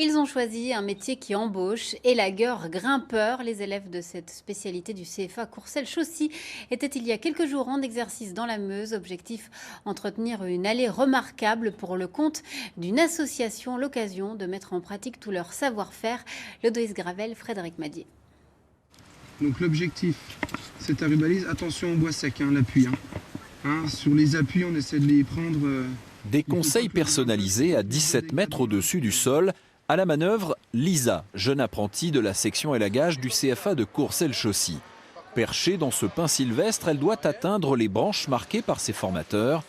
Ils ont choisi un métier qui embauche, élagueur, grimpeur. Les élèves de cette spécialité du CFA Courcelles-Chaussy étaient il y a quelques jours en exercice dans la Meuse. Objectif, entretenir une allée remarquable pour le compte d'une association. L'occasion de mettre en pratique tout leur savoir-faire. Lodoïs Gravel, Frédéric Madier. Donc l'objectif, c'est à rubalise. Attention au bois sec, l'appui. Sur les appuis, on essaie de les prendre. Des conseils personnalisés à 17 mètres au-dessus du sol. À la manœuvre, Lisa, jeune apprentie de la section élagage du CFA de Courcelles-Chaussy. Perchée dans ce pin sylvestre, elle doit atteindre les branches marquées par ses formateurs.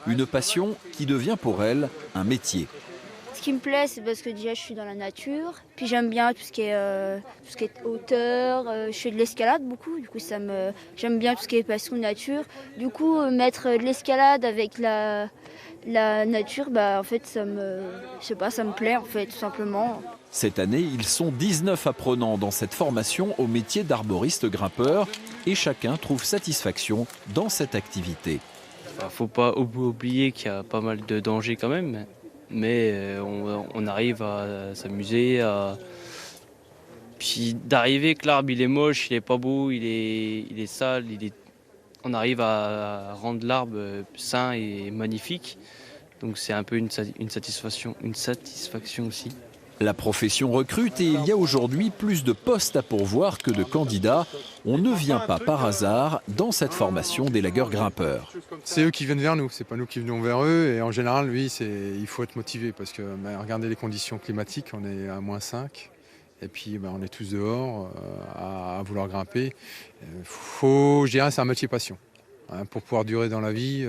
Une passion qui devient pour elle un métier. Ce qui me plaît, c'est parce que déjà je suis dans la nature, puis j'aime bien tout ce qui est hauteur, je fais de l'escalade beaucoup, du coup j'aime bien tout ce qui est passion nature. Du coup mettre de l'escalade avec la nature, en fait ça me plaît en fait tout simplement. Cette année, ils sont 19 apprenants dans cette formation au métier d'arboriste grimpeur et chacun trouve satisfaction dans cette activité. Faut pas oublier qu'il y a pas mal de dangers quand même. Mais on arrive à s'amuser, puis d'arriver que l'arbre il est moche, il est pas beau, il est sale, on arrive à rendre l'arbre sain et magnifique. Donc c'est un peu une satisfaction aussi. La profession recrute et il y a aujourd'hui plus de postes à pourvoir que de candidats. On ne vient pas par hasard dans cette formation d'élagueurs grimpeurs. C'est eux qui viennent vers nous, c'est pas nous qui venons vers eux. Et en général, oui, il faut être motivé parce que regardez les conditions climatiques, on est à -5. Et puis on est tous dehors à vouloir grimper. Je dirais c'est un métier passion. Pour pouvoir durer dans la vie,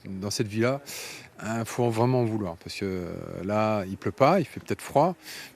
dans cette vie-là, il faut vraiment en vouloir. Parce que là, il pleut pas, il fait peut-être froid,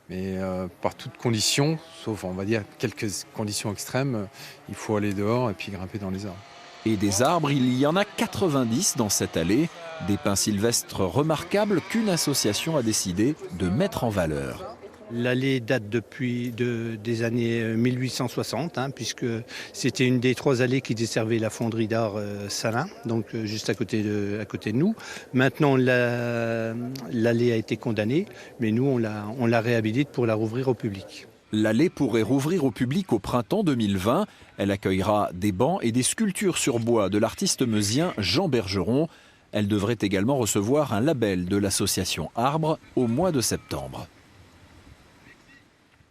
mais par toutes conditions, sauf on va dire quelques conditions extrêmes, il faut aller dehors et puis grimper dans les arbres. Et des arbres, il y en a 90 dans cette allée. Des pins sylvestres remarquables qu'une association a décidé de mettre en valeur. L'allée date depuis des années 1860, puisque c'était une des 3 allées qui desservaient la fonderie d'art Salins, donc juste à côté de nous. Maintenant, l'allée a été condamnée, mais nous, on la réhabilite pour la rouvrir au public. L'allée pourrait rouvrir au public au printemps 2020. Elle accueillera des bancs et des sculptures sur bois de l'artiste meusien Jean Bergeron. Elle devrait également recevoir un label de l'association Arbre au mois de septembre.